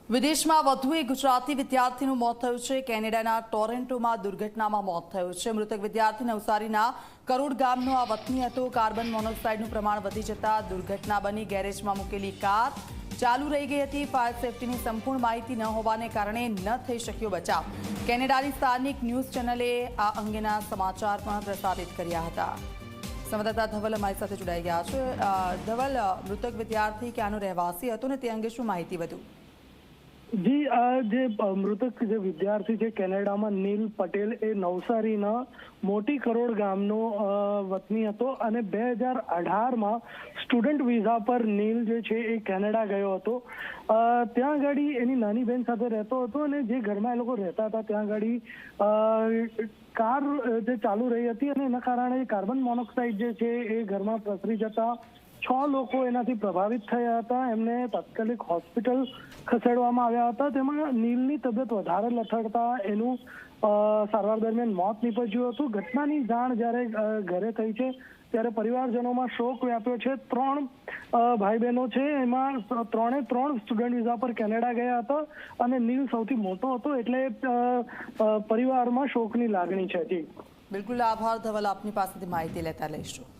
વિદેશમાં વધુ એક ગુજરાતી વિદ્યાર્થીનું મોત થયું છે। કેનેડાના ટોરેન્ટોમાં દુર્ઘટનામાં મોત થયું છે। મૃતક વિદ્યાર્થી નવસારીના કરોડ ગામનો આ વતની હતો। કાર્બન મોનોક્સાઇડનું પ્રમાણ વધી જતા દુર્ઘટના બની। ગેરેજમાં મૂકેલી કાર ચાલુ રહી ગઈ હતી। ફાયર સેફટીની સંપૂર્ણ માહિતી ન હોવાને કારણે ન થઈ શક્યો બચાવ। કેનેડાની સ્થાનિક ન્યૂઝ ચેનલે આ અંગેના સમાચાર પણ પ્રસારિત કર્યા હતા। સંવાદદાતા ધવલ અમારી સાથે જોડાઈ ગયા છે। ધવલ, મૃતક વિદ્યાર્થી ક્યાંનો રહેવાસી હતો ને તે અંગે શું માહિતી વધુ? જી, જે મૃતક જે વિદ્યાર્થી છે કેનેડામાં નીલ પટેલ એ નવસારીના મોટી કરોડ ગામનો વતની હતો અને 2018માં સ્ટુડન્ટ વિઝા પર નીલ જે છે એ કેનેડા ગયો હતો। ત્યાં ગાડી એની નાની બહેન સાથે રહેતો હતો અને જે ઘરમાં એ લોકો રહેતા હતા ત્યાં ગાડી કાર જે ચાલુ રહી હતી અને એના કારણે કાર્બન મોનોક્સાઇડ જે છે એ ઘરમાં પ્રસરી જતા 6 લોકો એનાથી પ્રભાવિત થયા હતા। એમને તાત્કાલિક હોસ્પિટલ ખસેડવામાં આવ્યા હતા। તેમાં નીલની તબિયત વધારે લથડતા એનું સારવાર દરમિયાન મોત નીપજ્યું હતું। ઘટનાની જાણ જ્યારે ઘરે થઈ છે ત્યારે પરિવારજનોમાં શોક વ્યાપ્યો છે। 3 ભાઈ બહેનો છે, એમાં 3 સ્ટુડન્ટ વિઝા પર કેનેડા ગયા હતા અને નીલ સૌથી મોટો હતો એટલે પરિવારમાં શોકની લાગણી છે। જી બિલકુલ, આભાર ધવલ, આપની પાસેથી માહિતી લેતા લઈશું।